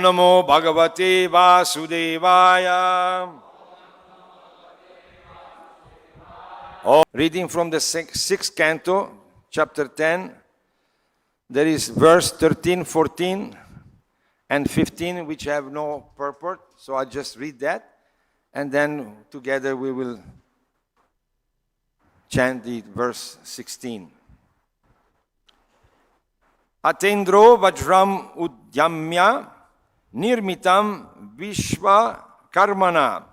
Namo Bhagavate Vasudevaya. Reading from the sixth canto, chapter 10. There is verse 13, 14, and 15, which have no purport. So I'll just read that. And then together we will chant the verse 16. Atendro vajram udyamya nirmitam vishva karmana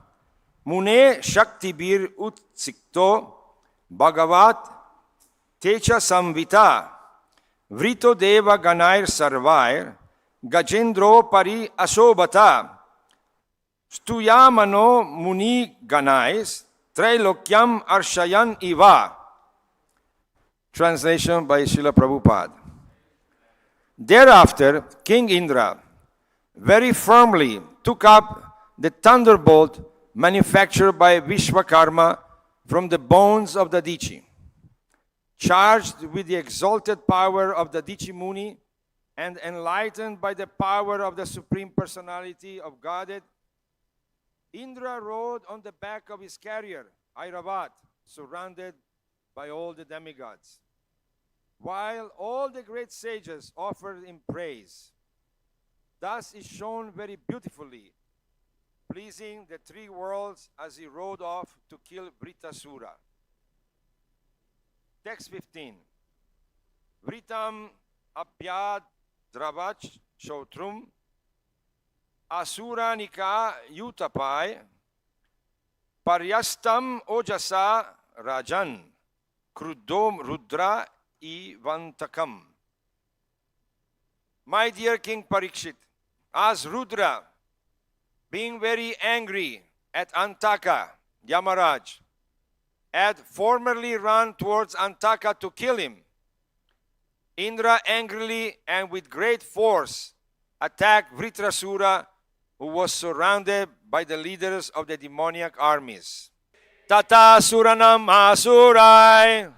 mune shaktibir utsikto bhagavat techa samvita vrito deva ganair sarvair gajendro pari asobhata stuyamano muni ganais trailokyam arshayan iva. Translation by Srila Prabhupada. Thereafter, King Indra very firmly took up the thunderbolt manufactured by Vishwakarma from the bones of the Dadichi. Charged with the exalted power of the Dadichi Muni and enlightened by the power of the Supreme Personality of Godhead, Indra rode on the back of his carrier, Airavat, surrounded by all the demigods, while all the great sages offered him praise. Thus is shown very beautifully, pleasing the three worlds as he rode off to kill Vrtrasura. Text 15. Vritam apyad dravach shotrum asuranika yutapai paryastam ojasa rajan krudom rudra ivantakam. My dear King Parikshit, as Rudra, being very angry at Antaka, Yamaraj, had formerly run towards Antaka to kill him, Indra angrily and with great force attacked Vrtrasura, who was surrounded by the leaders of the demoniac armies. Tata Suranam Asurai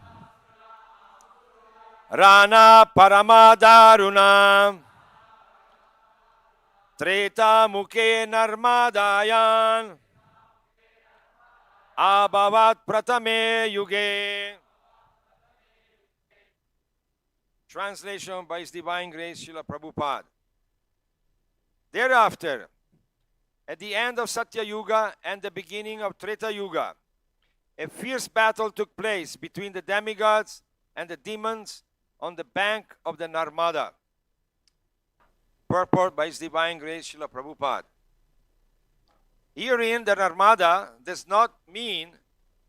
Rana Paramadaruna Treta Mukhe Narmadayan Abhavat Pratame Yuge. Translation by His Divine Grace Srila Prabhupada. Thereafter, at the end of Satya Yuga and the beginning of Treta Yuga, a fierce battle took place between the demigods and the demons on the bank of the Narmada. Purport by His Divine Grace Srila Prabhupada. Herein, the Narmada does not mean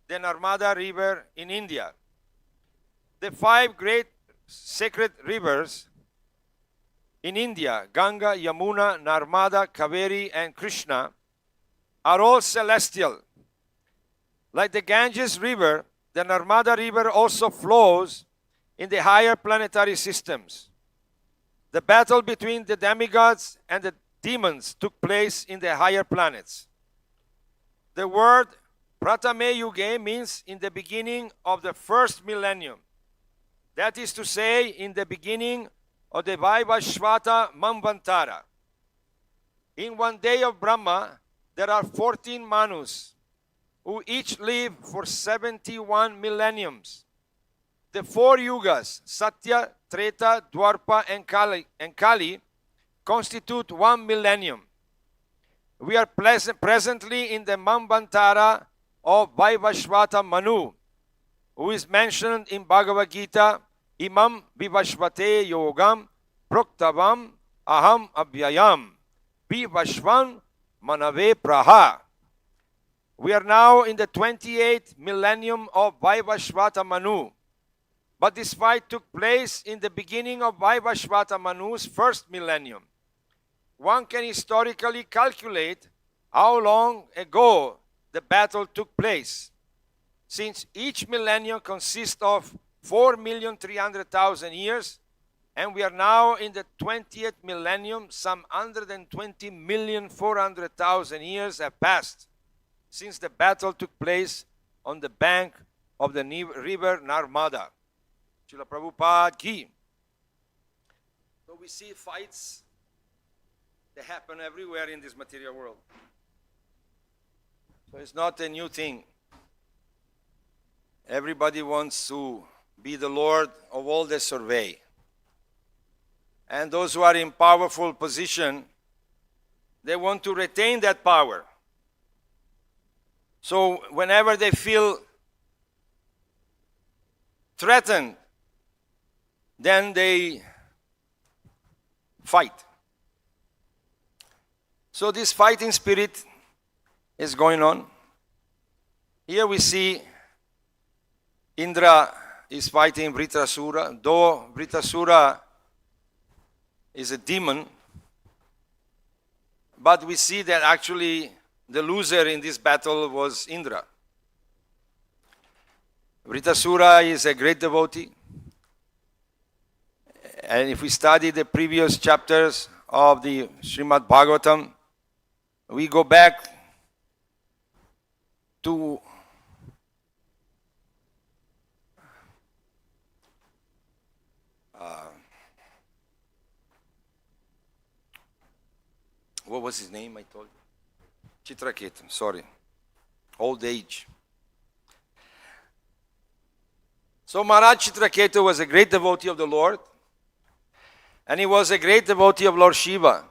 the Narmada River in India. The five great sacred rivers in India, Ganga, Yamuna, Narmada, Kaveri, and Krishna, are all celestial. Like the Ganges River, the Narmada River also flows in the higher planetary systems. The battle between the demigods and the demons took place in the higher planets. The word Pratame Yuge means in the beginning of the first millennium. That is to say, in the beginning of the Vaivashvata Manvantara. In one day of Brahma, there are 14 Manus, who each live for 71 millenniums. The four yugas, Satya, Treta, Dwarpa, and Kali, constitute 1 millennium. We are presently in the Manvantara of Vaivashvata Manu, who is mentioned in Bhagavad Gita, Imam Vivashvate Yogam Proktavam Aham Abhyayam Vivashvan Manave Praha. We are now in the 28th millennium of Vaivashvata Manu. But this fight took place in the beginning of Vaivashvata Manu's first millennium. One can historically calculate how long ago the battle took place, since each millennium consists of 4,300,000 years, and we are now in the 20th millennium. Some 120,400,000 years have passed since the battle took place on the bank of the river Narmada. Srila Prabhupada ki. So we see fights They happen everywhere in this material world. So it's not a new thing. Everybody wants to be the Lord of all the survey. And those who are in powerful position, they want to retain that power. So whenever they feel threatened, then they fight. So this fighting spirit is going on. Here we see Indra is fighting Vrtrasura, though Vrtrasura is a demon, but we see that actually the loser in this battle was Indra. Vrtrasura is a great devotee, and if we study the previous chapters of the Srimad Bhagavatam, we go back to what was his name? I told you. Chitraketu, sorry. Old age. So Maharaj Chitraketu was a great devotee of the Lord, and he was a great devotee of Lord Shiva.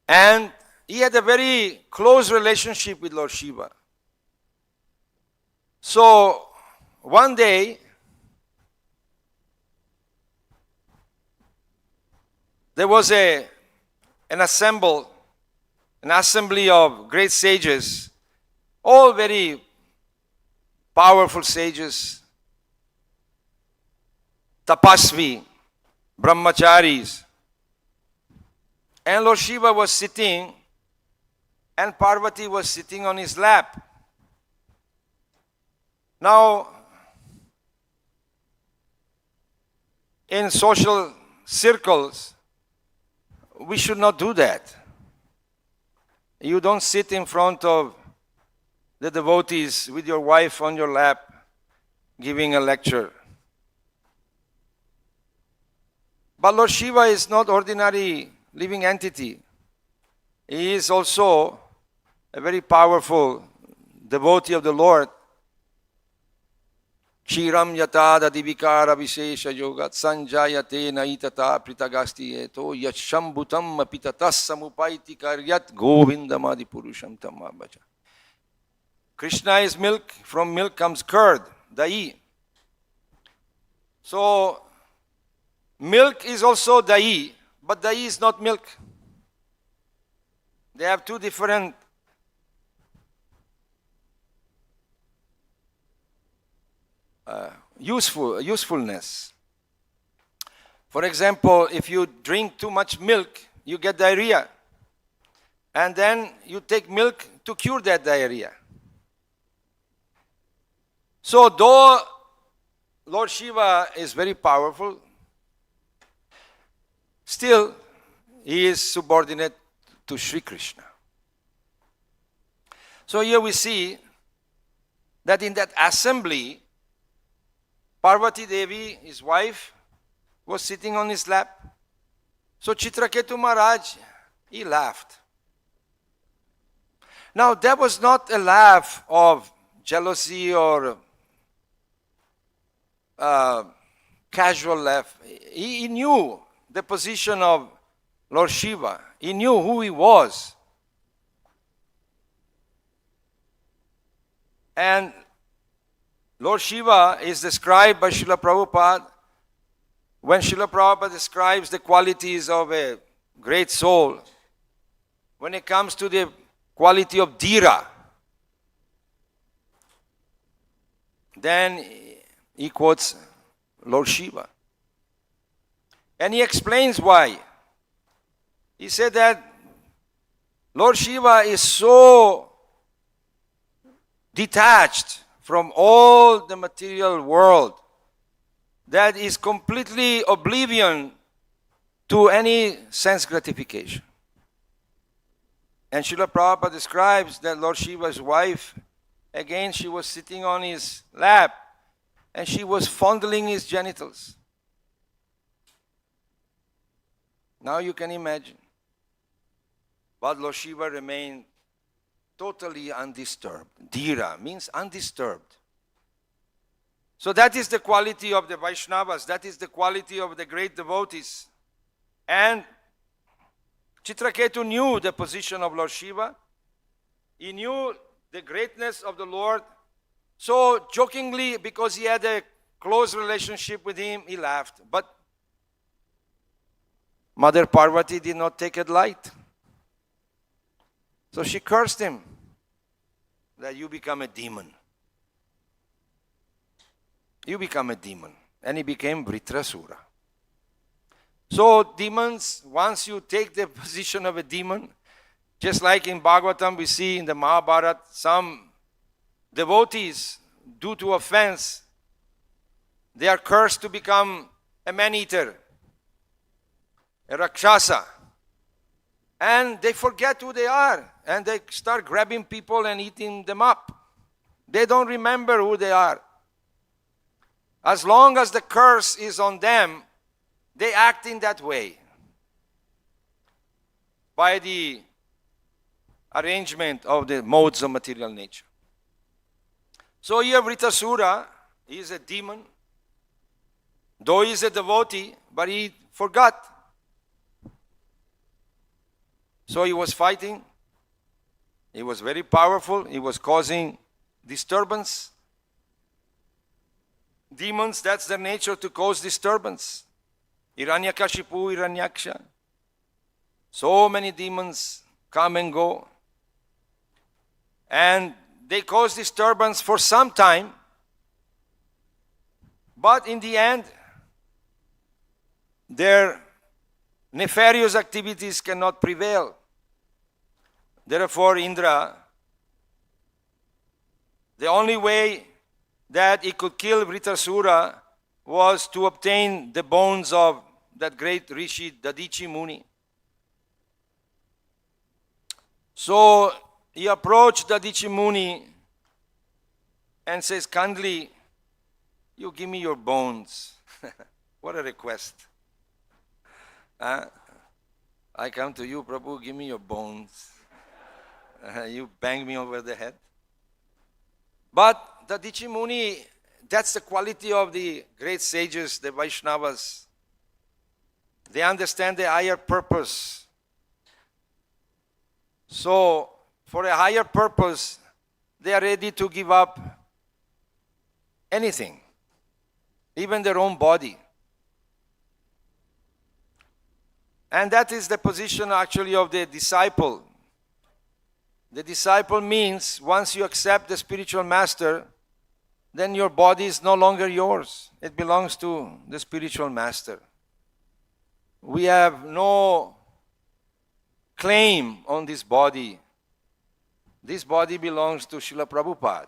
And he had a very close relationship with Lord Shiva. So one day, there was an assembly of great sages, all very powerful sages, tapasvi, brahmacharis. And Lord Shiva was sitting, and Parvati was sitting on his lap. Now, in social circles, we should not do that. You don't sit in front of the devotees with your wife on your lap giving a lecture. But Lord Shiva is not ordinary living entity. He is also a very powerful devotee of the Lord. Kshiram yatada divikara vishesha yogat sanjayate naitata pritagasti eto yashambhutam apitatas samupaiti karyat govindamadi purusham tamabhaja. Krishna is milk, from milk comes curd, dahi. So, milk is also dahi, but dahi is not milk. They have two different usefulness. For example, if you drink too much milk, you get diarrhea. And then you take milk to cure that diarrhea. So though Lord Shiva is very powerful, still he is subordinate to Sri Krishna. So here we see that in that assembly, Parvati Devi, his wife, was sitting on his lap. So Chitraketu Maharaj, he laughed. Now that was not a laugh of jealousy or casual laugh. He knew the position of Lord Shiva. He knew who he was. And Lord Shiva is described by Srila Prabhupada. When Srila Prabhupada describes the qualities of a great soul, when it comes to the quality of Dhira, then he quotes Lord Shiva. And he explains why. He said that Lord Shiva is so detached from all the material world that is completely oblivion to any sense gratification. And Srila Prabhupada describes that Lord Shiva's wife, again, she was sitting on his lap and she was fondling his genitals. Now you can imagine. But Lord Shiva remained totally undisturbed. Dhira means undisturbed. So that is the quality of the Vaishnavas. That is the quality of the great devotees. And Chitraketu knew the position of Lord Shiva. He knew the greatness of the Lord. So jokingly, because he had a close relationship with him, he laughed. But Mother Parvati did not take it light. So she cursed him that you become a demon. You become a demon. And he became Vrtrasura. So demons, once you take the position of a demon, just like in Bhagavatam we see in the Mahabharata, some devotees, due to offense, they are cursed to become a man-eater, a Rakshasa. And they forget who they are. And they start grabbing people and eating them up. They don't remember who they are. As long as the curse is on them, they act in that way. By the arrangement of the modes of material nature. So here Vrtrasura, he is a demon. Though he is a devotee, but he forgot. So he was fighting. He was very powerful. He was causing disturbance. Demons, that's their nature, to cause disturbance. Hiranyakashipu, Hiranyaksha. So many demons come and go. And they cause disturbance for some time. But in the end, their nefarious activities cannot prevail. Therefore, Indra, the only way that he could kill Vrtrasura was to obtain the bones of that great Rishi, Dadichi Muni. So he approached Dadichi Muni and says, kindly, you give me your bones. What a request. I come to you, Prabhu, give me your bones. You bang me over the head. But the Dadichi Muni, that's the quality of the great sages, the Vaishnavas. They understand the higher purpose. So, for a higher purpose, they are ready to give up anything, even their own body. And that is the position actually of the disciple. The disciple means once you accept the spiritual master, then your body is no longer yours. It belongs to the spiritual master. We have no claim on this body. This body belongs to Srila Prabhupada.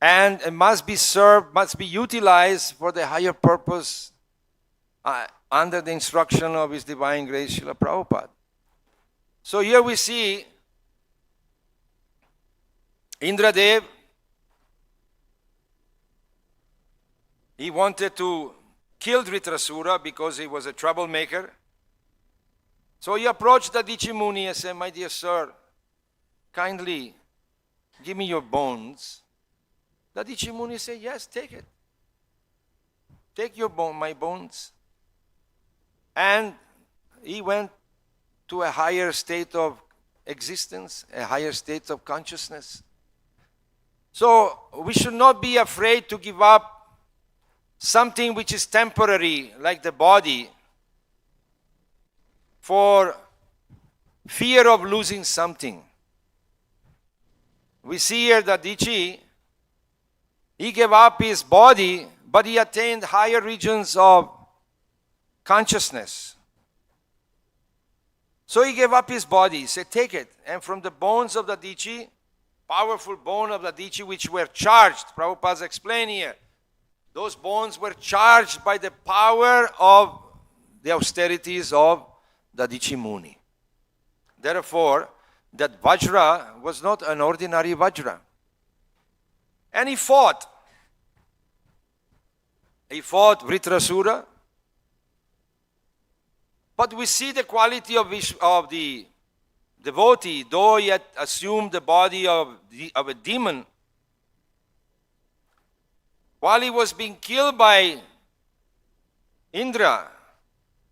And it must be served, must be utilized for the higher purpose under the instruction of His Divine Grace, Srila Prabhupada. So here we see Indradev. He wanted to kill Vrtrasura because he was a troublemaker. So he approached Dadichi Muni and said, my dear sir, kindly give me your bones. Dadichi Muni said, yes, take it. Take your my bones. And he went to a higher state of existence, a higher state of consciousness. So we should not be afraid to give up something which is temporary, like the body, for fear of losing something. We see here that Dadichi, he gave up his body, but he attained higher regions of consciousness. So he gave up his body. He said, take it. And from the bones of Dadichi, powerful bone of Dadichi, which were charged, Prabhupada explained here, those bones were charged by the power of the austerities of Dadichi Muni. Therefore, that Vajra was not an ordinary Vajra. And he fought. He fought Vrtrasura. But we see the quality of the devotee, though he had assumed the body of a demon, while he was being killed by Indra,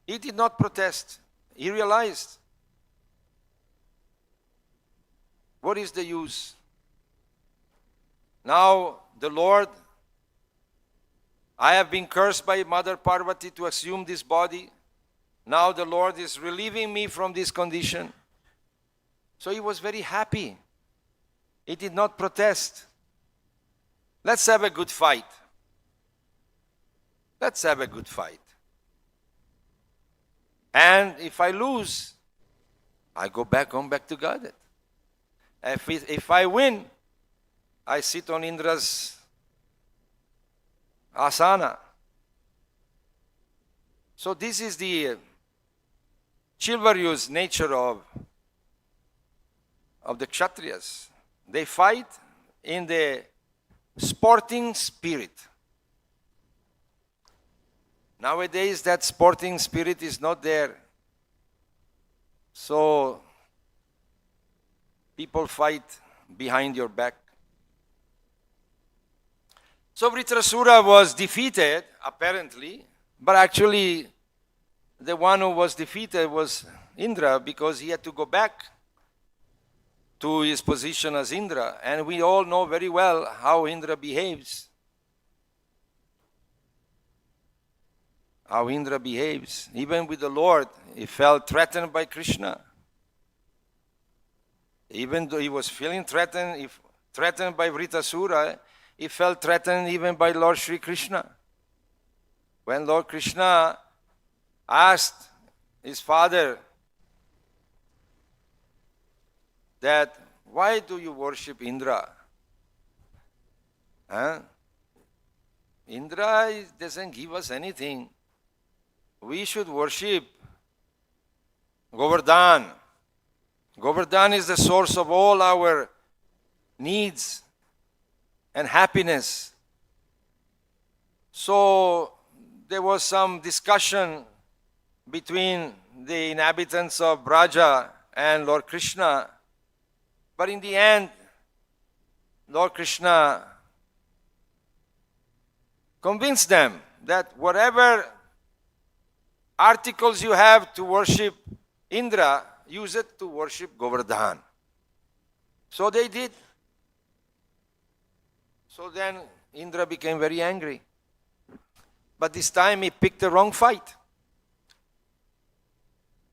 he did not protest. He realized, what is the use? Now the Lord, I have been cursed by Mother Parvati to assume this body. Now the Lord is relieving me from this condition. So he was very happy. He did not protest. Let's have a good fight. Let's have a good fight. And if I lose, I go back to Godhead. If I win, I sit on Indra's asana. So this is the chivalrous nature of the Kshatriyas. They fight in the sporting spirit. Nowadays that sporting spirit is not there. So people fight behind your back. So Vrtrasura was defeated, apparently, but actually the one who was defeated was Indra, because he had to go back to his position as Indra. And we all know very well how Indra behaves. How Indra behaves. Even with the Lord, he felt threatened by Krishna. Even though he was feeling threatened by Vrtrasura, he felt threatened even by Lord Sri Krishna. When Lord Krishna asked his father that, why do you worship Indra? Indra doesn't give us anything. We should worship Govardhan. Govardhan is the source of all our needs and happiness. So there was some discussion between the inhabitants of Braja and Lord Krishna. But in the end, Lord Krishna convinced them that whatever articles you have to worship Indra, use it to worship Govardhan. So they did. So then Indra became very angry. But this time he picked the wrong fight.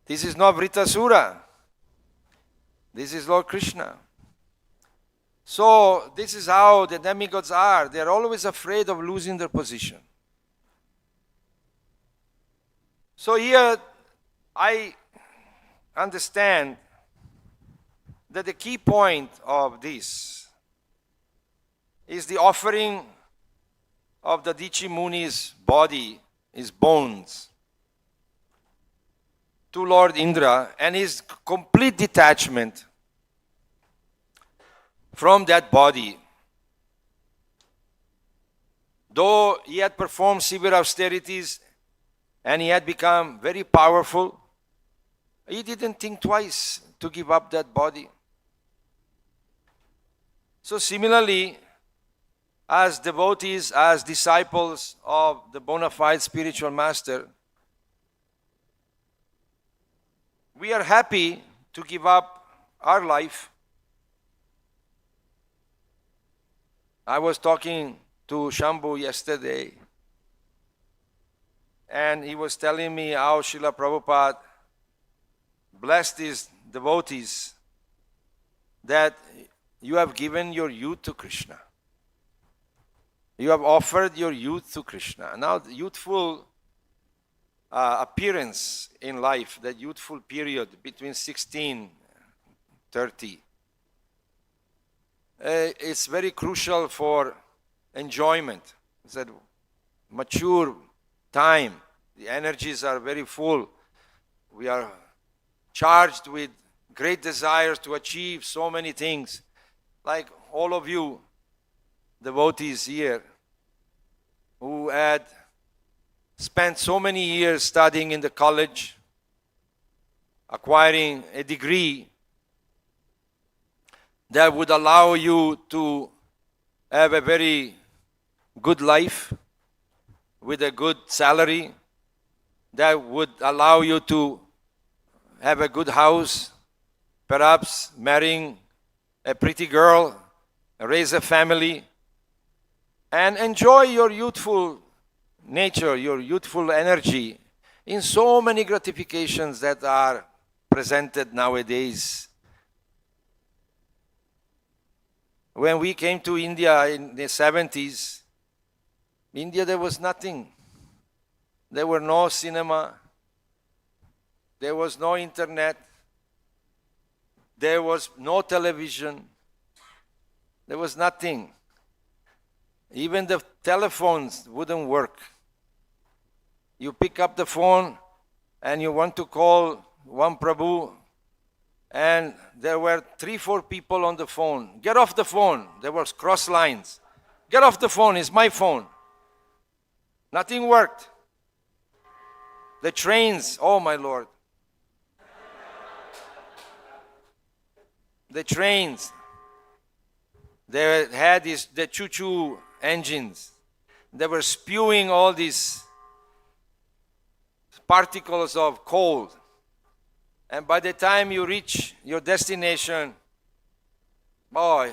This is not Vrtrasura. This is Lord Krishna. So this is how the demigods are. They are always afraid of losing their position. So here I understand that the key point of this is the offering of the Dichi Muni's body, his bones, to Lord Indra, and his complete detachment from that body. Though he had performed severe austerities and he had become very powerful, he didn't think twice to give up that body. So similarly, as devotees, as disciples of the bona fide spiritual master, we are happy to give up our life. I was talking to Shambhu yesterday, and he was telling me how Srila Prabhupada blessed his devotees that you have given your youth to Krishna. You have offered your youth to Krishna. Now the youthful appearance in life, that youthful period between 16 and 30, it's very crucial for enjoyment. It's a mature time. The energies are very full. We are charged with great desires to achieve so many things. Like all of you devotees here who had spent so many years studying in the college, acquiring a degree that would allow you to have a very good life with a good salary, that would allow you to have a good house, perhaps marrying a pretty girl, raise a family, and enjoy your youthful nature, your youthful energy in so many gratifications that are presented nowadays. When we came to India in the 70s, India, there was nothing. There were no cinema. There was no internet. There was no television. There was nothing. Even the telephones wouldn't work. You pick up the phone and you want to call one Prabhu, and there were 3-4 people on the phone. Get off the phone. There was cross lines. Get off the phone. It's my phone. Nothing worked. The trains, oh my Lord. The trains, they had the choo-choo engines. They were spewing all these particles of coal. And by the time you reach your destination, boy,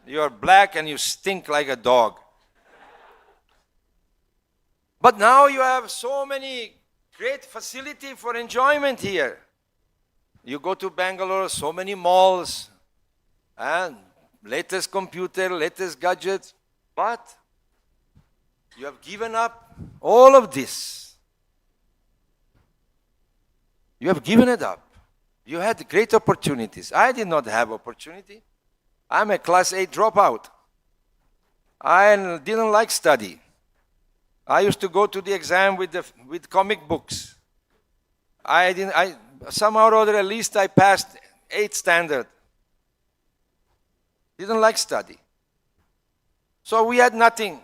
you're black and you stink like a dog. But now you have so many great facility for enjoyment here. You go to Bangalore, so many malls, and latest computer, latest gadgets, but you have given up all of this. You have given it up. You had great opportunities. I did not have opportunity. I'm a class 8 dropout. I didn't like study. I used to go to the exam with comic books. Somehow or other, at least I passed 8th standard. Didn't like study. So we had nothing.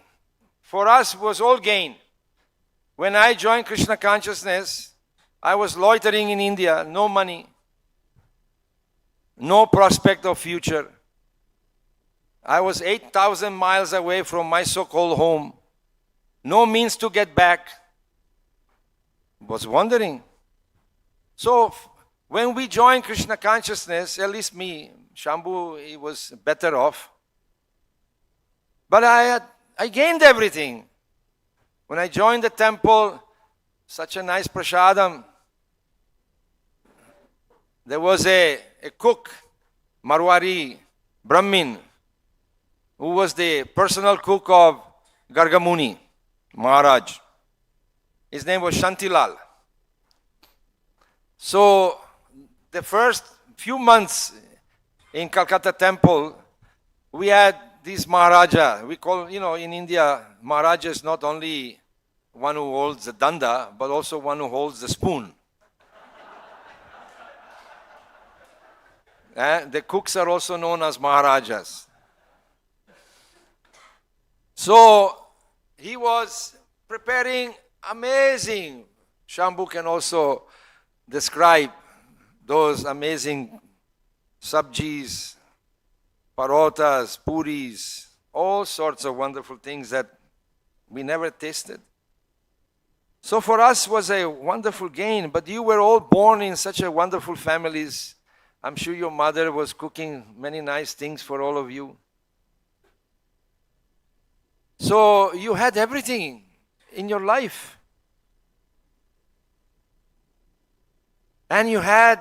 For us, it was all gain. When I joined Krishna consciousness, I was loitering in India, no money, no prospect of future. I was 8,000 miles away from my so-called home. No means to get back. Was wondering. So when we joined Krishna consciousness, at least me, Shambhu, he was better off. But I gained everything. When I joined the temple, such a nice prasadam. There was a cook, Marwari, Brahmin, who was the personal cook of Gargamuni Maharaj. His name was Shantilal. So the first few months in Calcutta temple, we had this Maharaja. We call, in India, Maharaja is not only one who holds the danda, but also one who holds the spoon. The cooks are also known as Maharajas. So he was preparing amazing. Shambhu can also describe those amazing sabjis, parotas, puris, all sorts of wonderful things that we never tasted. So for us was a wonderful gain, but you were all born in such a wonderful families. I'm sure your mother was cooking many nice things for all of you. So you had everything in your life. And you had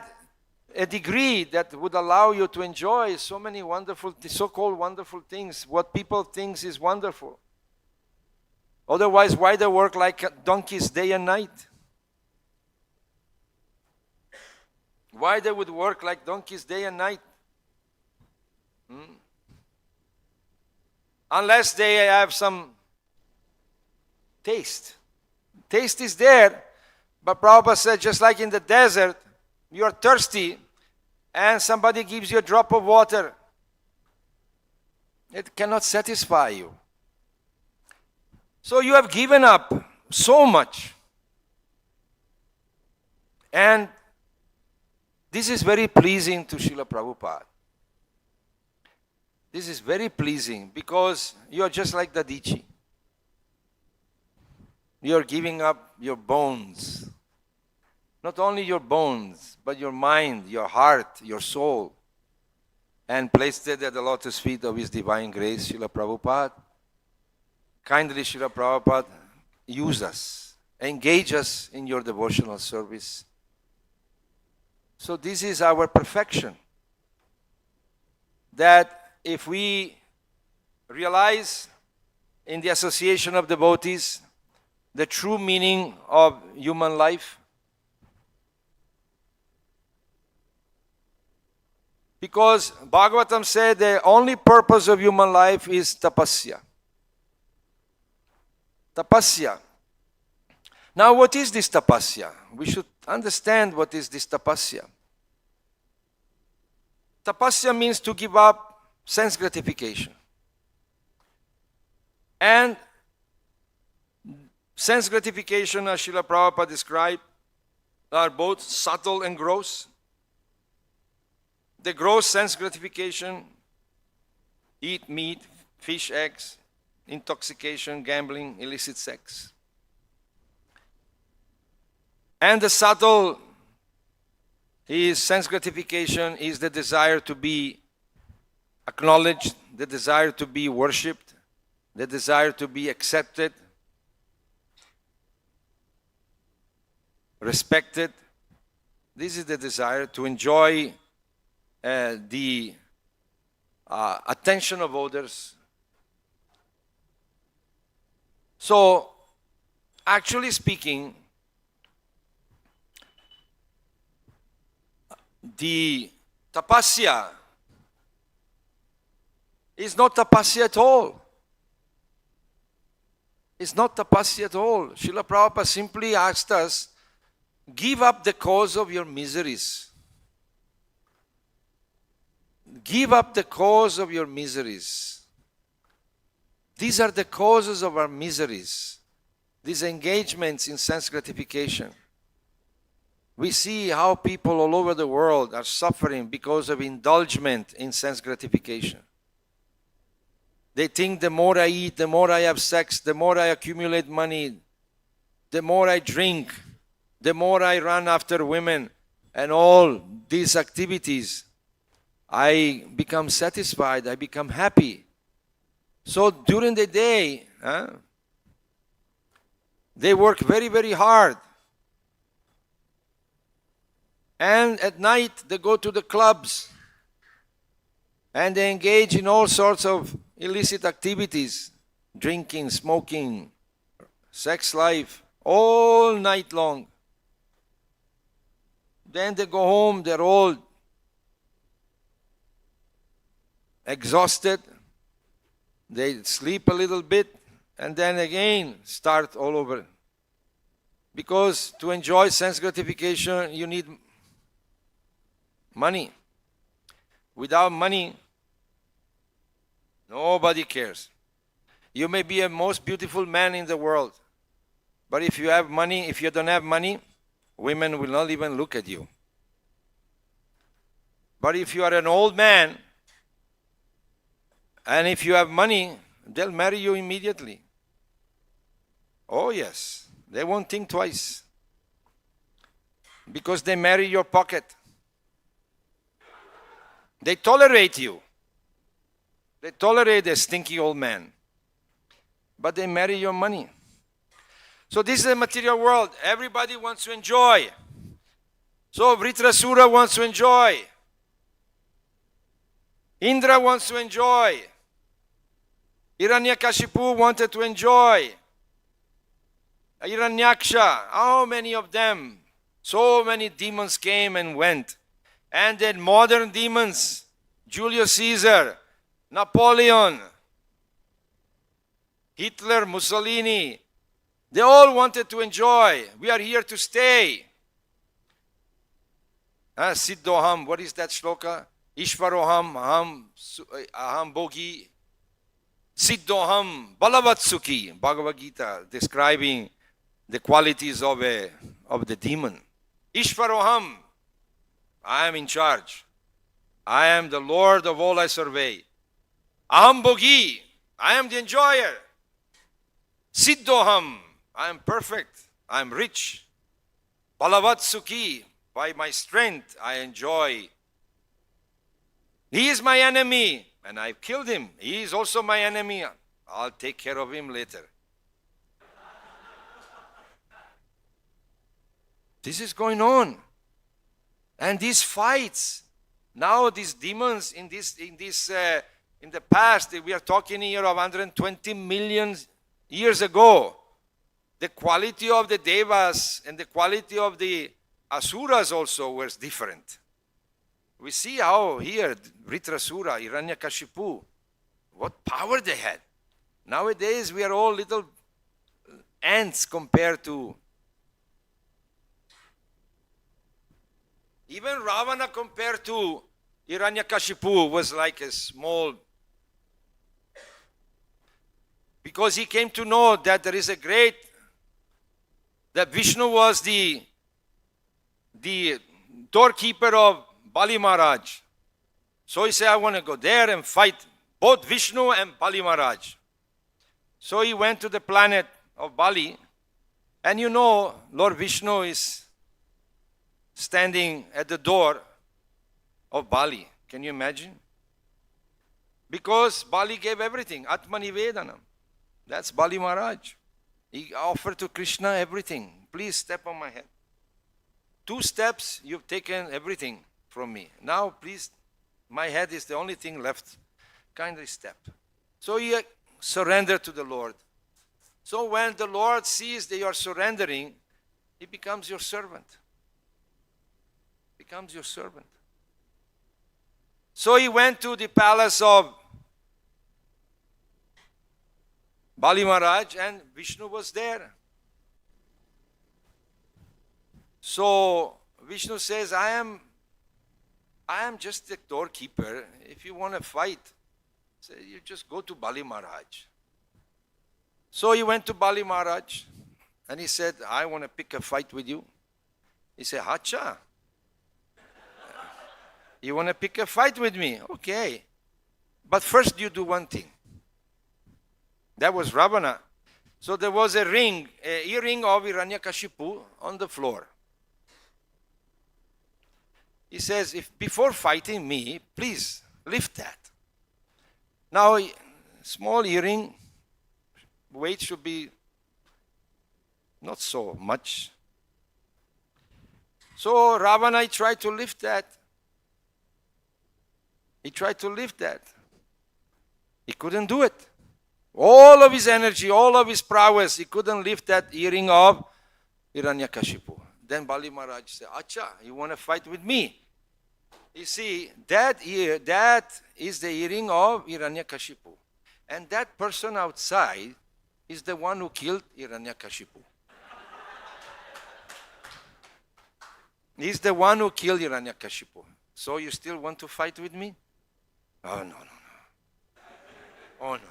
a degree that would allow you to enjoy so many wonderful, so-called wonderful things, what people think is wonderful. Otherwise, why they work like donkeys day and night? Why they would work like donkeys day and night? Unless they have some taste. Taste is there, but Prabhupada said, just like in the desert, you are thirsty and somebody gives you a drop of water. It cannot satisfy you. So you have given up so much. And This is very pleasing to Srila Prabhupada. This is very pleasing because you are just like the Dichi. You are giving up your bones. Not only your bones, but your mind, your heart, your soul. And placed it at the lotus feet of His Divine Grace, Srila Prabhupada. Kindly, Srila Prabhupada, use us. Engage us in your devotional service. So this is our perfection. That if we realize in the association of devotees the true meaning of human life, because Bhagavatam said the only purpose of human life is tapasya. Tapasya. Now what is this tapasya? We should understand what is this tapasya. Tapasya means to give up sense gratification. And sense gratification, as Srila Prabhupada described, are both subtle and gross. The gross sense gratification, eat meat, fish, eggs, intoxication, gambling, illicit sex. And the subtle is sense gratification, is the desire to be acknowledged, the desire to be worshipped, the desire to be accepted, respected. This is the desire to enjoy the attention of others. So, actually speaking, the tapasya is not tapasya at all. It's not tapasya at all. Srila Prabhupada simply asked us, give up the cause of your miseries. Give up the cause of your miseries. These are the causes of our miseries. These engagements in sense gratification. We see how people all over the world are suffering because of indulgence in sense gratification. They think the more I eat, the more I have sex, the more I accumulate money, the more I drink, the more I run after women, and all these activities, I become satisfied, I become happy. So during the day, they work very, very hard. And at night, they go to the clubs and they engage in all sorts of illicit activities, drinking, smoking, sex life, all night long. Then they go home, they're all exhausted, they sleep a little bit, and then again start all over. Because to enjoy sense gratification, you need money. Without money, nobody cares. You may be a most beautiful man in the world, but if you have money, if you don't have money, women will not even look at you. But if you are an old man, and if you have money, they'll marry you immediately. Oh yes, they won't think twice. Because they marry your pocket. They tolerate you. They tolerate a stinky old man. But they marry your money. So this is the material world. Everybody wants to enjoy. So Vrtrasura wants to enjoy. Indra wants to enjoy. Hiranyakashipu wanted to enjoy. Hiranyaksha, how many of them? So many demons came and went. And then modern demons, Julius Caesar, Napoleon, Hitler, Mussolini, they all wanted to enjoy. We are here to stay. Siddhoham, what is that shloka? Ishvaroham, aham bogi, Siddhoham, Balavatsuki, Bhagavad Gita, describing the qualities of the demon. Ishvaroham, I am in charge. I am the Lord of all I survey. Aham bhogi, I am the enjoyer. Siddhoham, I am perfect, I am rich. Balavat sukhi, by my strength I enjoy. He is my enemy, and I've killed him. He is also my enemy. I'll take care of him later. This is going on. And these fights, now these demons in the past, we are talking here of 120 million years ago. The quality of the devas and the quality of the asuras also was different. We see how here, Vrtrasura, Hiranyakashipu, what power they had. Nowadays we are all little ants compared to. Even Ravana compared to Hiranyakashipu was like a small, because he came to know that there is a great, that Vishnu was the doorkeeper of Bali Maharaj. So he said, I want to go there and fight both Vishnu and Bali Maharaj. So he went to the planet of Bali, and you know, Lord Vishnu is standing at the door of Bali. Can you imagine? Because Bali gave everything, Atmanivedanam. That's Bali Maharaj. He offered to Krishna everything. Please step on my head. 2 steps, you've taken everything from me. Now, please, my head is the only thing left. Kindly step. So he surrendered to the Lord. So when the Lord sees that you are surrendering, he becomes your servant. Becomes your servant. So he went to the palace of Bali Maharaj, and Vishnu was there. So Vishnu says, I am just the doorkeeper. If you want to fight, say, you just go to Bali Maharaj. So he went to Bali Maharaj, and he said, I want to pick a fight with you. He said, Hacha, you want to pick a fight with me? Okay. But first you do one thing. That was Ravana. So there was a ring, an earring of Hiranyakashipu on the floor. He says, if before fighting me, please lift that. Now, small earring, weight should be not so much. So Ravana tried to lift that. He tried to lift that. He couldn't do it. All of his energy, all of his prowess, he couldn't lift that earring of Hiranyakashipu. Then Bali Maharaj said, Acha, you want to fight with me? You see, that is the earring of Hiranyakashipu. And that person outside is the one who killed Hiranyakashipu. He's the one who killed Hiranyakashipu. So you still want to fight with me? Oh, no. Oh, no.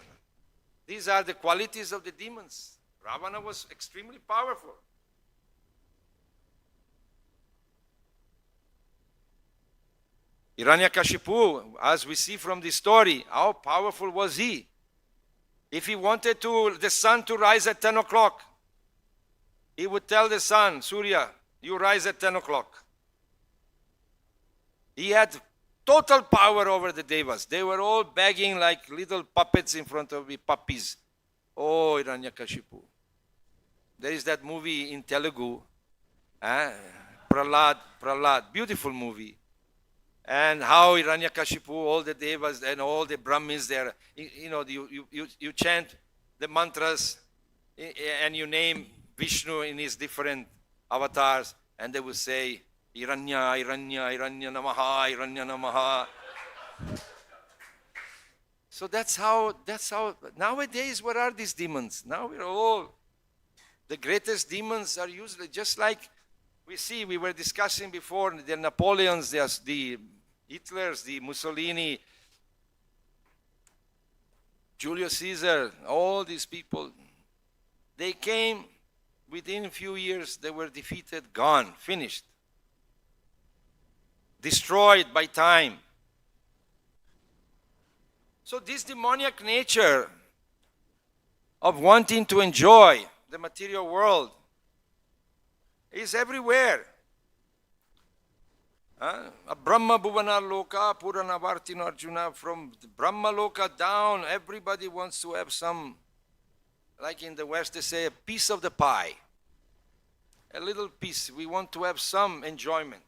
These are the qualities of the demons. Ravana was extremely powerful. Hiranyakashipu, as we see from the story, how powerful was he? If he wanted the sun to rise at 10 o'clock, he would tell the sun, Surya, you rise at 10 o'clock. He had total power over the devas. They were all begging like little puppets in front of the puppies. Oh, Hiranyakashipu. There is that movie in Telugu, Prahlad, beautiful movie. And how Hiranyakashipu, all the devas and all the Brahmins there, you chant the mantras and you name Vishnu in his different avatars, and they will say, Hiranya, Hiranya, Hiranya Namaha, Hiranya Namaha. So that's how, nowadays, what are these demons? Now we're all, the greatest demons are usually just like we were discussing before, the Napoleons, the Hitlers, the Mussolini, Julius Caesar, all these people, they came within a few years, they were defeated, gone, finished. destroyed by time. So this demoniac nature of wanting to enjoy the material world is everywhere. Brahma Bhuvana Loka Purana Vartino Arjuna, from Brahma Loka down, everybody wants to have some, like in the West they say, a piece of the pie. A little piece. We want to have some enjoyment.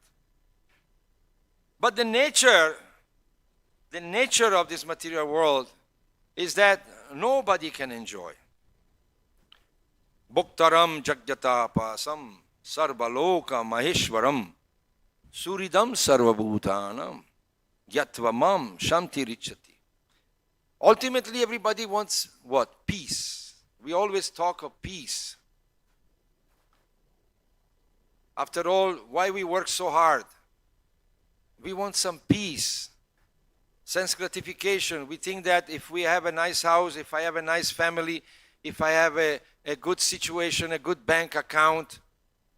But the nature of this material world is that nobody can enjoy. Bhoktaram Jagyatapasam Sarvaloka Maheshwaram Suridam Sarvabhutanam Yatvamam Shanti Richati. Ultimately, everybody wants what? Peace. We always talk of peace. After all, why we work so hard? We want some peace, sense gratification. We think that if we have a nice house, if I have a nice family, if I have a good situation, a good bank account,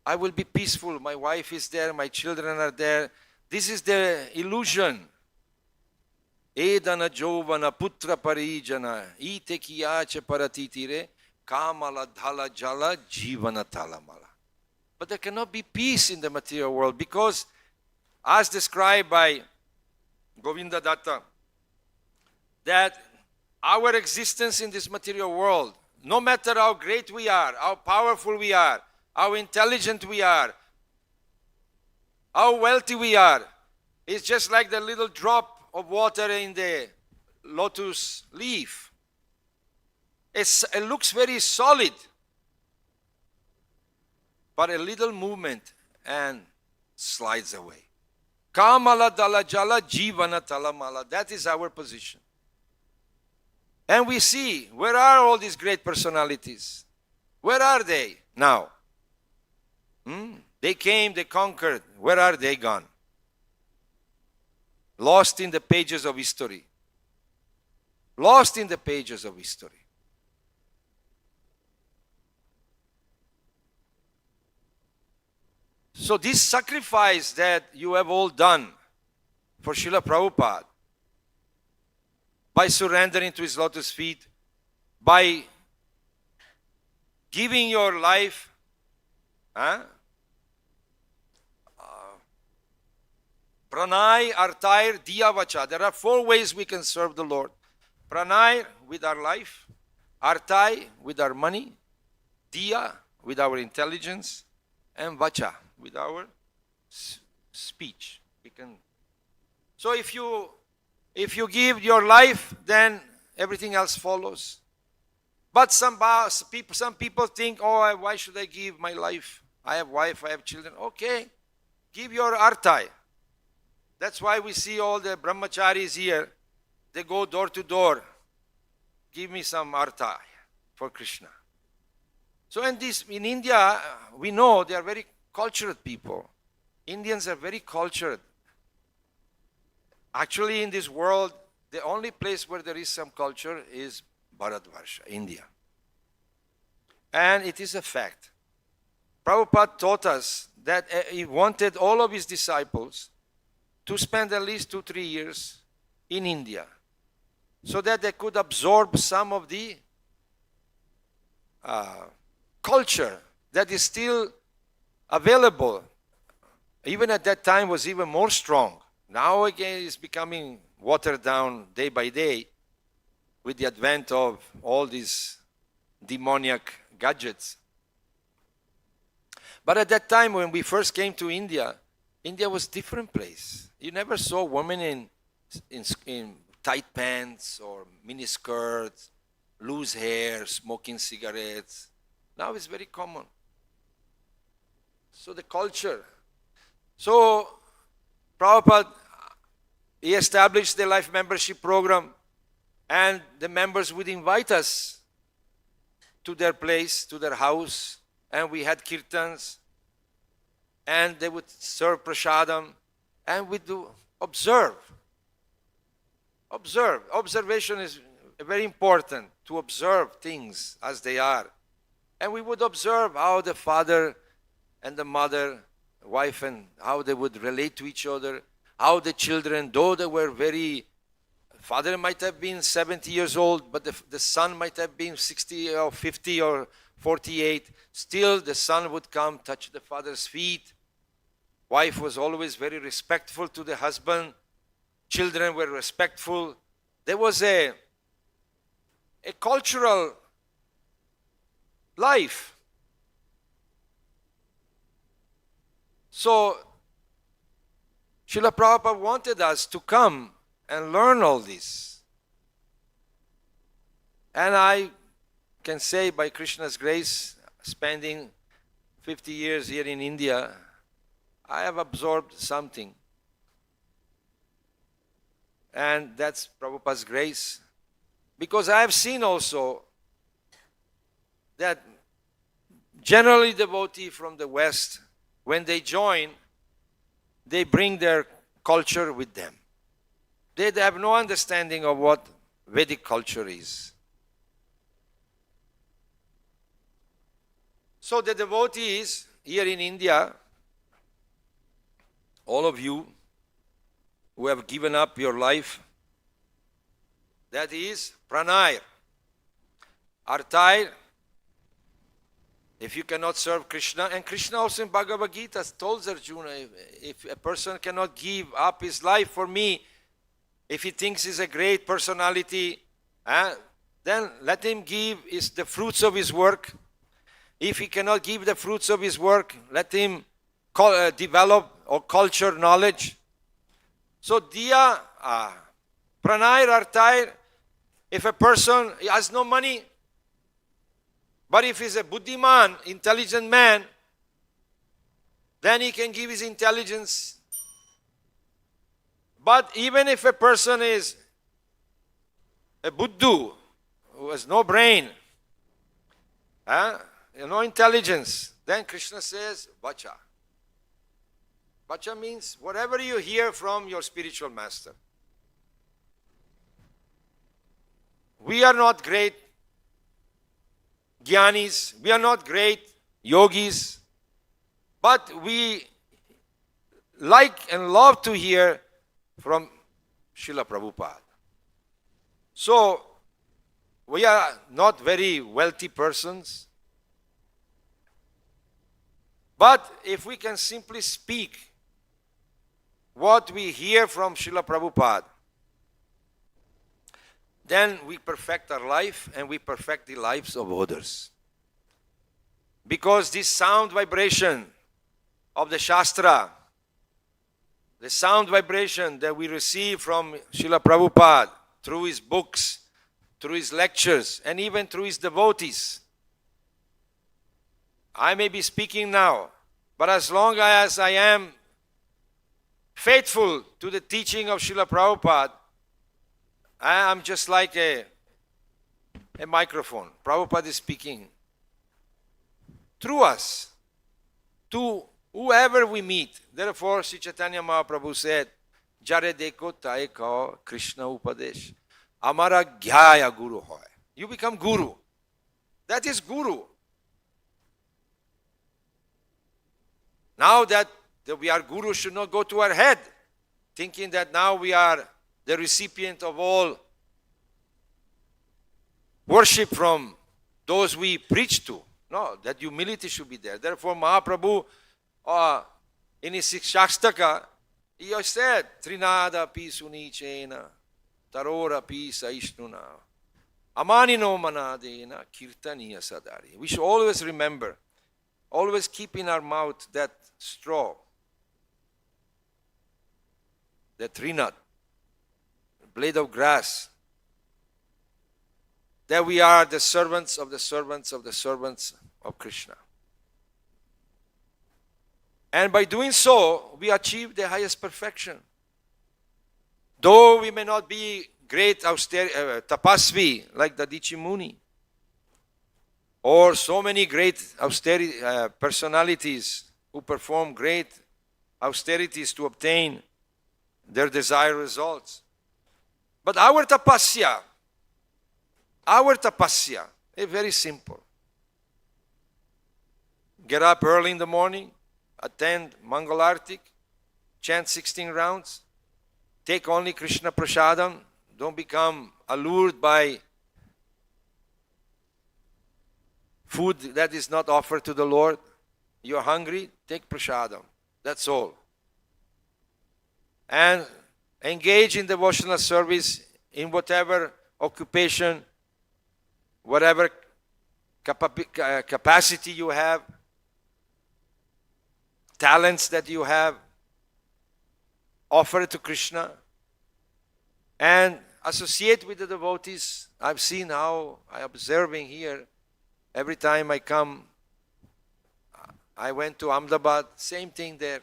I will be peaceful. My wife is there, my children are there. This is the illusion. Edana jovana putra parijana ite kiyache paratitire kamala dhala jala jivana talamala. But there cannot be peace in the material world because, as described by Govinda Datta, that our existence in this material world, no matter how great we are, how powerful we are, how intelligent we are, how wealthy we are, is just like the little drop of water in the lotus leaf. It looks very solid, but a little movement and slides away. Kamala dala jala jivana talamala. That is our position. And we see, where are all these great personalities? Where are they now? They came, they conquered. Where are they gone? Lost in the pages of history. Lost in the pages of history. So this sacrifice that you have all done for Srila Prabhupada, by surrendering to his lotus feet, by giving your life, pranay, artair, diya vacha. There are 4 ways we can serve the Lord. Pranay, with our life. Artai, with our money. Diya, with our intelligence. And vacha, with our speech. We can. So if you give your life, then everything else follows. But some people think, oh, why should I give my life? I have wife, I have children. Okay, give your artai. That's why we see all the brahmacharis here. They go door to door. Give me some artai for Krishna. So in India, we know they are very cultured people. Indians are very cultured. Actually, in this world, the only place where there is some culture is Bharatvarsha, India. And it is a fact. Prabhupada taught us that he wanted all of his disciples to spend at least 2-3 years in India so that they could absorb some of the culture that is still available. Even at that time was even more strong. Now again it's becoming watered down day by day with the advent of all these demoniac gadgets. But at that time when we first came to India, India was a different place. You never saw women in tight pants or mini skirts, loose hair, smoking cigarettes. Now it's very common. So the culture. So Prabhupada, he established the life membership program, and the members would invite us to their place, to their house, and we had kirtans, and they would serve prasadam, and we do observe. Observation is very important, to observe things as they are. And we would observe how the father and the mother, wife, and how they would relate to each other, how the children, though they were father might have been 70 years old, but the son might have been 60 or 50 or 48. Still, the son would come, touch the father's feet. Wife was always very respectful to the husband. Children were respectful. There was a cultural life. So, Srila Prabhupada wanted us to come and learn all this. And I can say by Krishna's grace, spending 50 years here in India, I have absorbed something. And that's Prabhupada's grace. Because I have seen also that generally devotees from the West, when they join, they bring their culture with them. They have no understanding of what Vedic culture is. So the devotees here in India, all of you who have given up your life, that is pranay, artay, if you cannot serve Krishna, and Krishna also in Bhagavad Gita told Arjuna, if a person cannot give up his life for me, if he thinks he's a great personality, then let him give the fruits of his work. If he cannot give the fruits of his work, let him develop or culture knowledge. So diya, pranay, artay, if a person has no money, but if he's a buddhiman, intelligent man, then he can give his intelligence. But even if a person is a buddhu, who has no brain, no intelligence, then Krishna says, vacha. Vacha means whatever you hear from your spiritual master. We are not great jnanis, we are not great yogis, but we like and love to hear from Srila Prabhupada. So, we are not very wealthy persons, but if we can simply speak what we hear from Srila Prabhupada, then we perfect our life and we perfect the lives of others. Because this sound vibration of the Shastra, the sound vibration that we receive from Srila Prabhupada through his books, through his lectures, and even through his devotees. I may be speaking now, but as long as I am faithful to the teaching of Srila Prabhupada, I am just like a microphone. Prabhupada is speaking through us to whoever we meet. Therefore, Sri Chaitanya Mahaprabhu said, Jare deko tae kao Krishna upadesh. Amara gyaya guru hoy. You become guru. That is guru. Now that we are guru should not go to our head, thinking that now we are the recipient of all worship from those we preach to. No, that humility should be there. Therefore, Mahaprabhu, in his Shastaka, he said, Trinada pi sunichena, tarora pi saishnuna, amanino manadena, kirtaniya sadari. We should always remember, always keep in our mouth that straw, that trinad, blade of grass, that we are the servants of the servants of the servants of Krishna. And by doing so, we achieve the highest perfection. Though we may not be great tapasvi like the Dichi Muni, or so many great austerity personalities who perform great austerities to obtain their desired results. But our tapasya is very simple. Get up early in the morning, attend Mangal Artik, chant 16 rounds, take only Krishna prasadam. Don't become allured by food that is not offered to the Lord. You're hungry, take prasadam. That's all. And engage in devotional service in whatever occupation, whatever capacity you have, talents that you have, offer it to Krishna and associate with the devotees. I've seen how, I'm observing here, every time I come, I went to Ahmedabad, same thing there.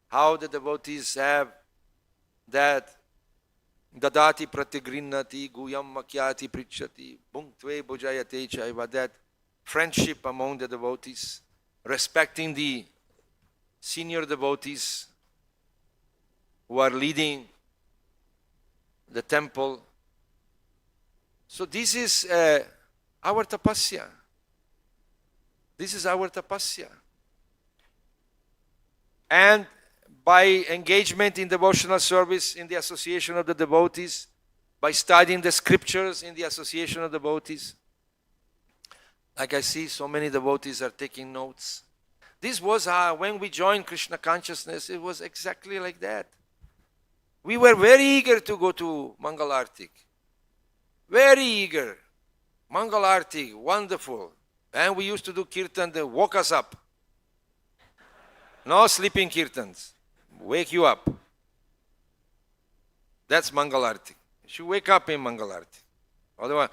How the devotees have that dadati pratigrinnati guyam makyati prichati bhunktve bhujayate chaiva, that friendship among the devotees, respecting the senior devotees who are leading the temple. So this is our tapasya. This is our tapasya. And by engagement in devotional service in the association of the devotees, by studying the scriptures in the association of devotees, like I see so many devotees are taking notes. This was when we joined Krishna consciousness, it was exactly like that. We were very eager to go to Mangal Artik. Very eager. Mangal Artik, wonderful. And we used to do kirtan that woke us up. No sleeping kirtans. Wake you up. That's Mangal Artik. You should wake up in Mangal Artik. Otherwise,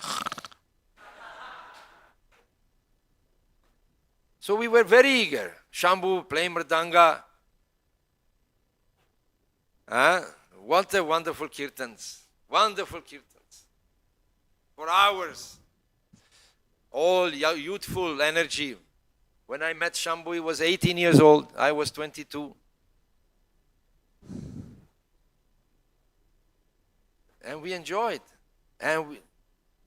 so we were very eager. Shambhu, playing mridanga. What a wonderful kirtans. Wonderful kirtans. For hours. All youthful energy. When I met Shambhu, he was 18 years old. I was 22. And we enjoyed. And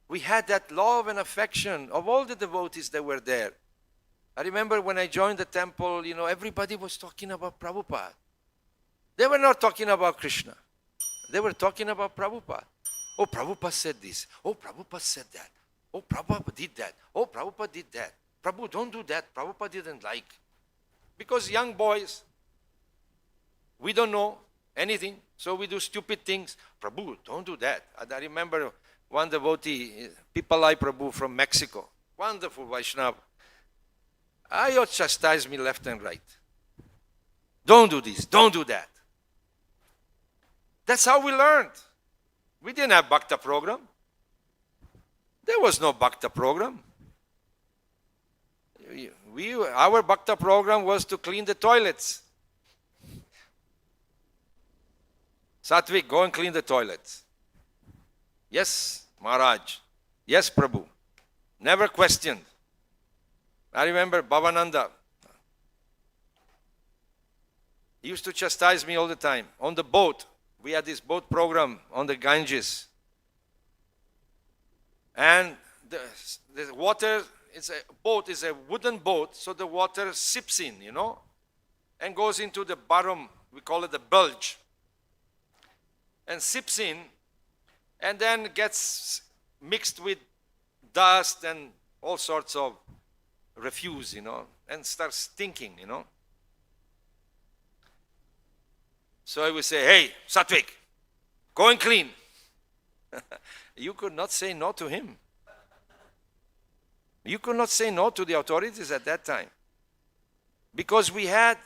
we had that love and affection of all the devotees that were there. I remember when I joined the temple, everybody was talking about Prabhupada. They were not talking about Krishna. They were talking about Prabhupada. Oh, Prabhupada said this. Oh, Prabhupada said that. Oh, Prabhupada did that. Oh, Prabhupada did that. Prabhu, don't do that. Prabhupada didn't like. Because young boys, we don't know anything, so we do stupid things. Prabhu, don't do that. And I remember one devotee, Pipalai Prabhu from Mexico, wonderful Vaishnava. I chastise me left and right. Don't do this, don't do that. That's how we learned. We didn't have Bhakta program. There was no Bhakta program. Our Bhakta program was to clean the toilets. Sattvik, go and clean the toilets. Yes, Maharaj. Yes, Prabhu. Never questioned. I remember Bhavananda. He used to chastise me all the time. On the boat, we had this boat program on the Ganges. And the water, it's a boat, is a wooden boat, so the water sips in, and goes into the bottom, we call it the bulge, and sips in, and then gets mixed with dust and all sorts of refuse, and starts stinking, So I would say, hey, Sattvik, go and clean. You could not say no to him. You could not say no to the authorities at that time. Because we had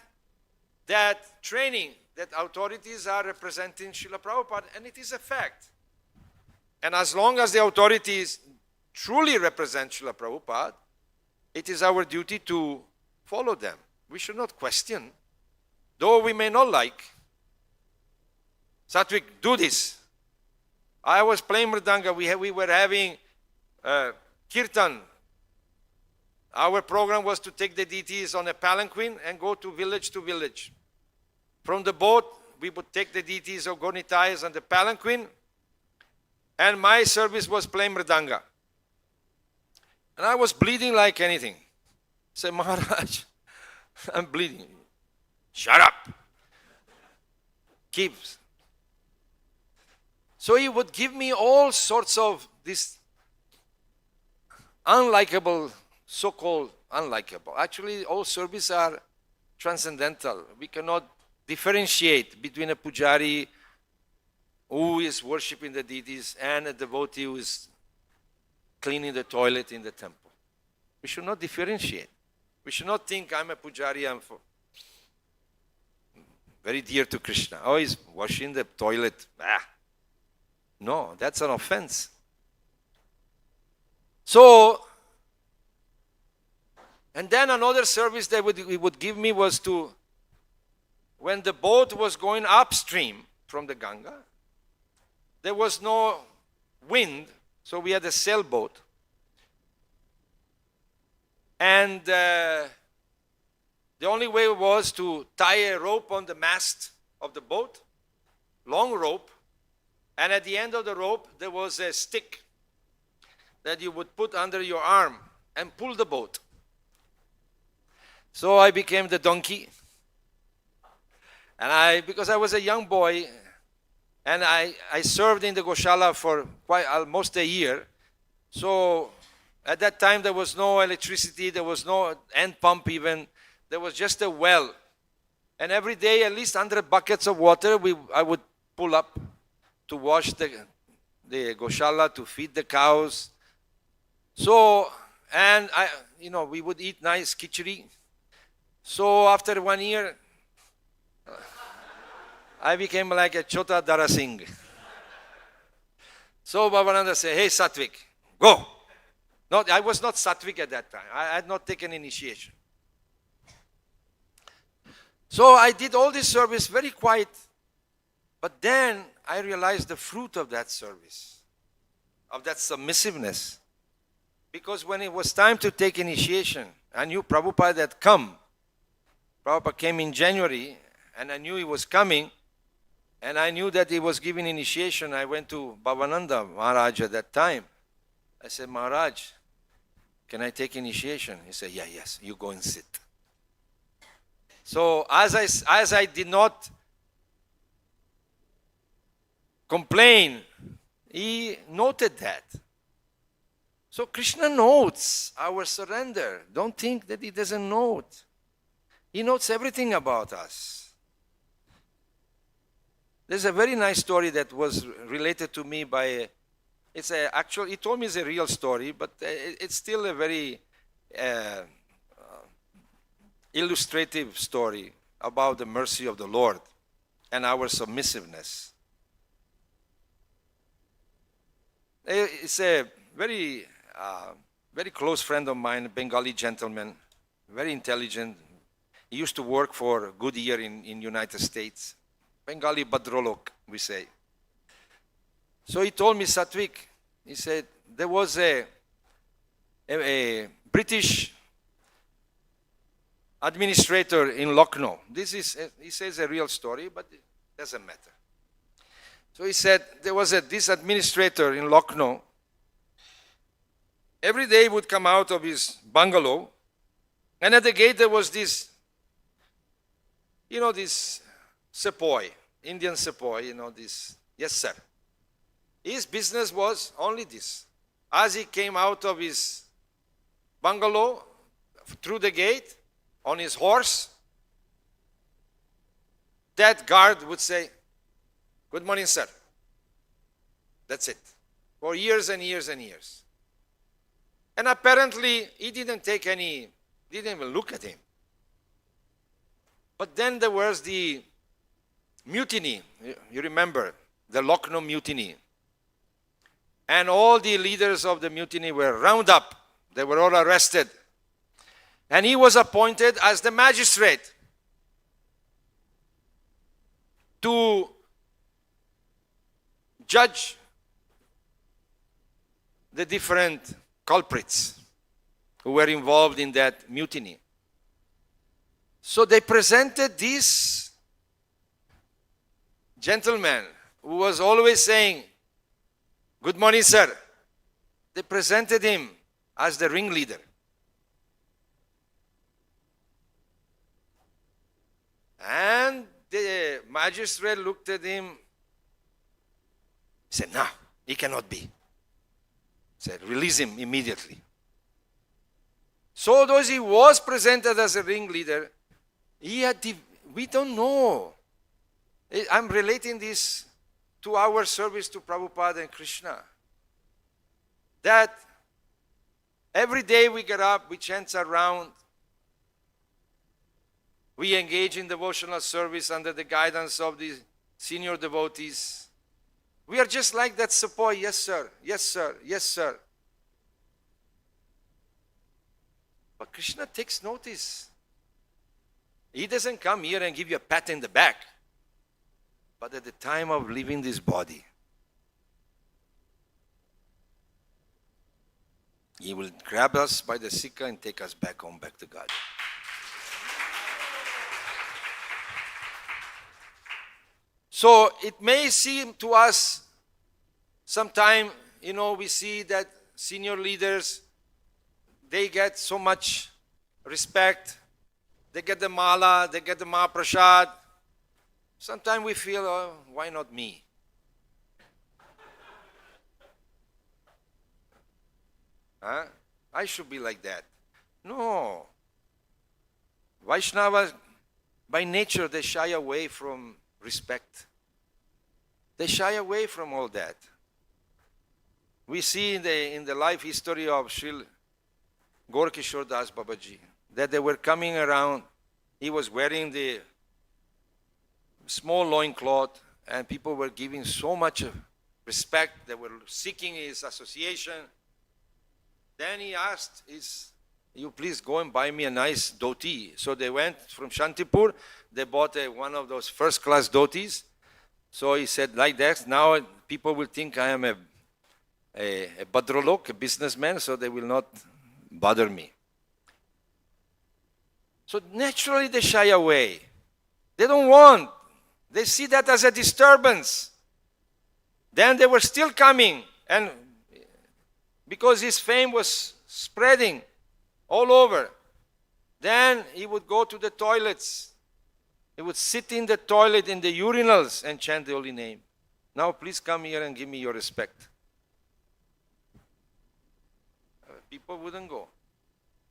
that training that authorities are representing Srila Prabhupada, and it is a fact. And as long as the authorities truly represent Srila Prabhupada, it is our duty to follow them. We should not question, though we may not like. Sattvik, do this. I was playing mridanga. We were having kirtan. Our program was to take the deities on a palanquin and go to village. From the boat, we would take the deities of Gornitayas on the palanquin, and my service was playing mridanga. And I was bleeding like anything. I said, Maharaj, I'm bleeding. Shut up. Keep So he would give me all sorts of these unlikable, so-called unlikable. Actually, all services are transcendental. We cannot differentiate between a pujari who is worshipping the deities and a devotee who is cleaning the toilet in the temple. We should not differentiate. We should not think I'm a pujari, I'm very dear to Krishna. Oh, he's washing the toilet. No, that's an offense. So, and then another service that he would give me was to, when the boat was going upstream from the Ganga, there was no wind, so we had a sailboat. And the only way was to tie a rope on the mast of the boat, long rope, and at the end of the rope there was a stick that you would put under your arm and pull the boat. So I became the donkey, and because I was a young boy, and I served in the Goshala for almost a year. So at that time there was no electricity, there was no hand pump even, there was just a well. And every day at least 100 buckets of water I would pull up to wash the Goshala, to feed the cows. So, and we would eat nice khichdi. So after 1 year, I became like a Chota Dara Singh. So Bhavananda said, hey Sattvik, go. No, I was not Sattvik at that time. I had not taken initiation. So I did all this service very quiet. But then I realized the fruit of that service, of that submissiveness. Because when it was time to take initiation, I knew Prabhupada had come. Prabhupada came in January, and I knew he was coming, and I knew that he was giving initiation. I went to Bhavananda Maharaj at that time. I said, Maharaj, can I take initiation? He said, yeah, yes, you go and sit. So as I did not complain, he noted that. So Krishna notes our surrender. Don't think that he doesn't note. He notes everything about us. There's a very nice story that was related to me by, he told me it's a real story, but it's still a very illustrative story about the mercy of the Lord and our submissiveness. It's a very close friend of mine, a Bengali gentleman, very intelligent. He used to work for Goodyear in United States. Bengali Badrolok, we say. So he told me, Sattvik, he said, there was a British administrator in Lucknow. This is, he says, a real story, but it doesn't matter. So he said, there was this administrator in Lucknow. Every day he would come out of his bungalow, and at the gate there was this, this sepoy, Indian sepoy, this, yes sir. His business was only this. As he came out of his bungalow, through the gate, on his horse, that guard would say, good morning, sir. That's it. For years and years and years. And apparently, he didn't even look at him. But then there was the mutiny. You remember, the Lucknow mutiny. And all the leaders of the mutiny were rounded up. They were all arrested. And he was appointed as the magistrate to judge the different culprits who were involved in that mutiny. So they presented this gentleman who was always saying, good morning, sir. They presented him as the ringleader. And the magistrate looked at him said, no, he cannot be. He said, release him immediately. So though he was presented as a ringleader, we don't know. I'm relating this to our service to Prabhupada and Krishna. That every day we get up, we chant around, we engage in devotional service under the guidance of the senior devotees. We are just like that sepoy, yes sir, yes sir, yes sir. But Krishna takes notice. He doesn't come here and give you a pat in the back. But at the time of leaving this body, He will grab us by the sikha and take us back home, back to God. So it may seem to us, sometime, we see that senior leaders, they get so much respect. They get the mala, they get the mahaprasad. Sometimes we feel, oh, why not me? Huh? I should be like that. No. Vaishnavas, by nature, they shy away from respect. They shy away from all that. We see in the life history of Srila Gaura Das Babaji that they were coming around. He was wearing the small loincloth, and people were giving so much respect. They were seeking his association. Then he asked, you please go and buy me a nice dhoti. So they went from Shantipur. They bought one of those first-class dhotis. So he said, like that, now people will think I am a badrolok, a businessman, so they will not bother me. So naturally they shy away. They don't want. They see that as a disturbance. Then they were still coming, and because his fame was spreading all over, then he would go to the toilets. He would sit in the toilet, in the urinals, and chant the holy name. Now please come here and give me your respect. People wouldn't go.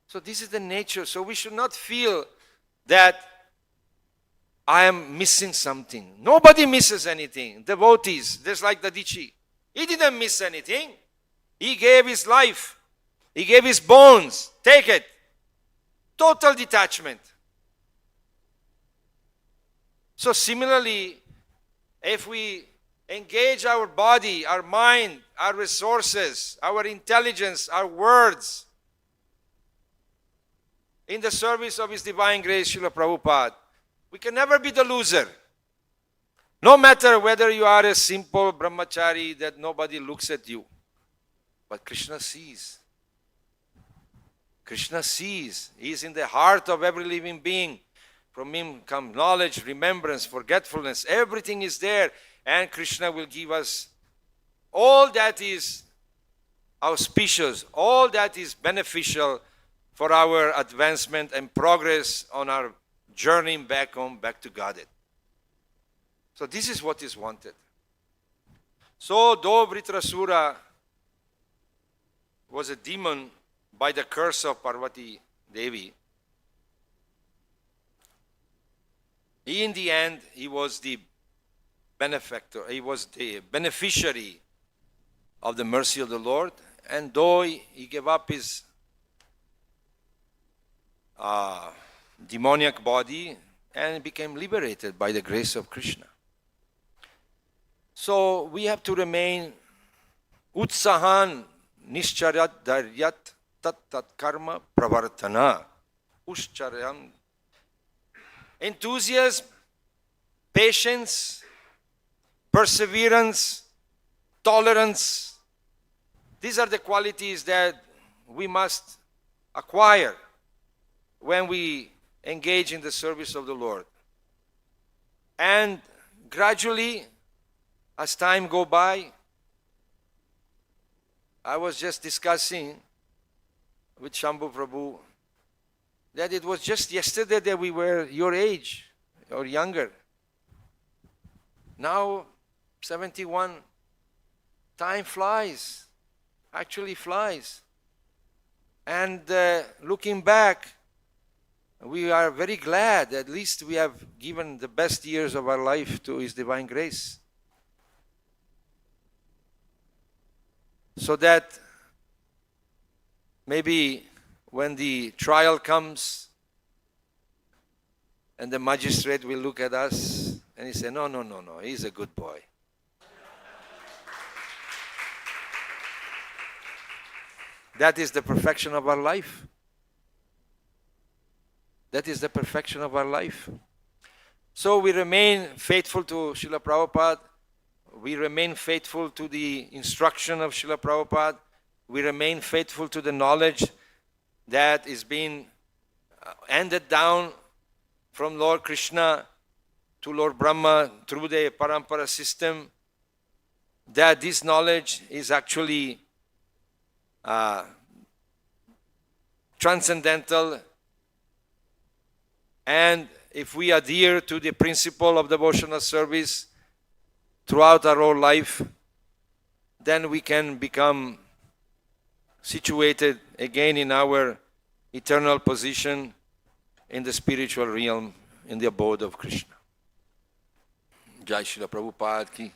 So this is the nature. So we should not feel that I am missing something. Nobody misses anything. Devotees, just like the Dichi. He didn't miss anything. He gave his life. He gave his bones. Take it. Total detachment. So similarly, if we engage our body, our mind, our resources, our intelligence, our words in the service of His Divine Grace, Srila Prabhupada, we can never be the loser. No matter whether you are a simple brahmachari that nobody looks at you. But Krishna sees. Krishna sees. He is in the heart of every living being. From Him come knowledge, remembrance, forgetfulness. Everything is there. And Krishna will give us all that is auspicious, all that is beneficial for our advancement and progress on our journey back home, back to Godhead. So this is what is wanted. So though Vrtrasura was a demon by the curse of Parvati Devi, in the end he was the benefactor, he was the beneficiary of the mercy of the Lord, and though he gave up his demoniac body and became liberated by the grace of Krishna. So we have to remain utsahan nishcharyat daryat tat tat karma pravartana. Ushcharyam. Enthusiasm, patience, perseverance, tolerance. These are the qualities that we must acquire when we engage in the service of the Lord. And gradually, as time go by, I was just discussing with Shambhu Prabhu that it was just yesterday that we were your age or younger. Now, 71, Time flies, actually flies. And looking back, we are very glad at least we have given the best years of our life to His divine grace. So that maybe when the trial comes and the magistrate will look at us and he say, no, he's a good boy. That is the perfection of our life. That is the perfection of our life. So we remain faithful to Srila Prabhupada. We remain faithful to the instruction of Srila Prabhupada. We remain faithful to the knowledge that is being handed down from Lord Krishna to Lord Brahma through the Parampara system, that this knowledge is actually transcendental. And if we adhere to the principle of devotional service throughout our whole life, then we can become situated again in our eternal position in the spiritual realm, in the abode of Krishna. Jai Srila Prabhupada ki.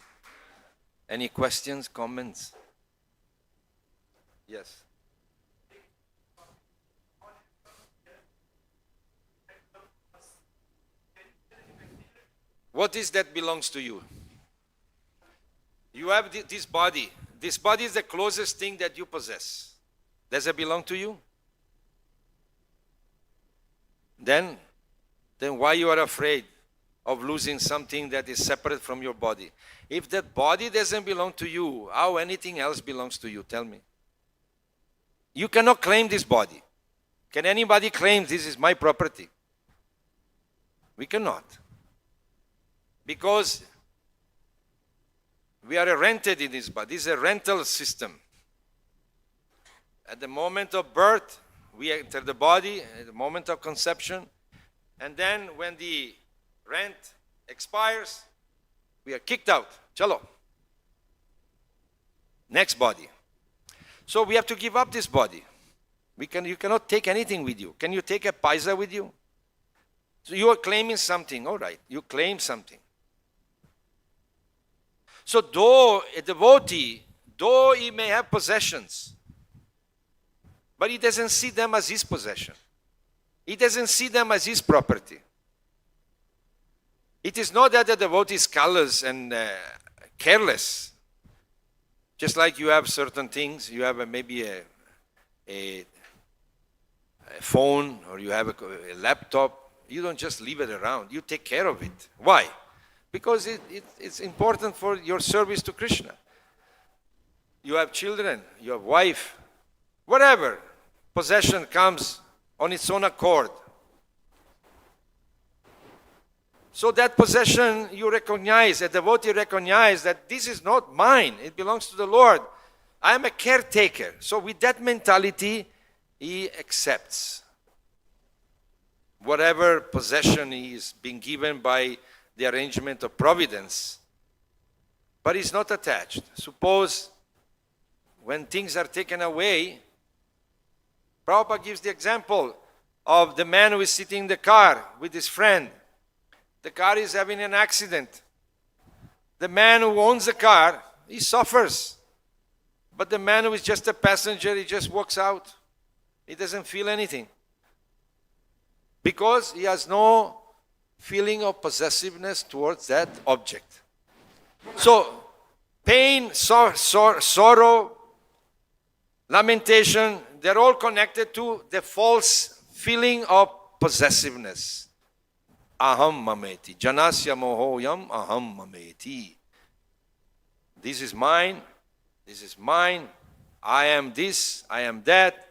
Any questions, comments? Yes. What is that belongs to you? You have this body. This body is the closest thing that you possess. Does it belong to you? Then why you are afraid of losing something that is separate from your body? If that body doesn't belong to you, how anything else belongs to you? Tell me. You cannot claim this body. Can anybody claim this is my property? We cannot. Because we are rented in this body. This is a rental system. At the moment of birth, we enter the body, at the moment of conception, and then when the rent expires, we are kicked out. Chalo. Next body. So we have to give up this body. You cannot take anything with you. Can you take a paisa with you? So you are claiming something. All right, you claim something. So though a devotee, though he may have possessions, but he doesn't see them as his possession. He doesn't see them as his property. It is not that the devotee is callous and careless. Just like you have certain things, you have maybe a phone or you have a laptop, you don't just leave it around. You take care of it. Why? Because it's important for your service to Krishna. You have children, you have wife, whatever possession comes on its own accord. So that possession you recognize, a devotee recognize that this is not mine, it belongs to the Lord. I am a caretaker. So with that mentality, he accepts whatever possession he is being given by the arrangement of providence. But he's not attached. Suppose when things are taken away, Prabhupada gives the example of the man who is sitting in the car with his friend. The car is having an accident. The man who owns the car, he suffers. But the man who is just a passenger, he just walks out. He doesn't feel anything. Because he has no feeling of possessiveness towards that object. So, pain, sorrow, lamentation, they're all connected to the false feeling of possessiveness. Aham mameti. Janasya mohoyam aham mameti. This is mine. This is mine. I am this. I am that.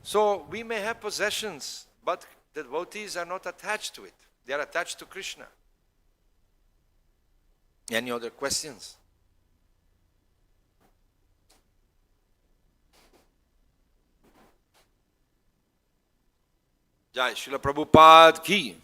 So we may have possessions, but the devotees are not attached to it. They are attached to Krishna. Any other questions? Jai Srila Prabhupada ki.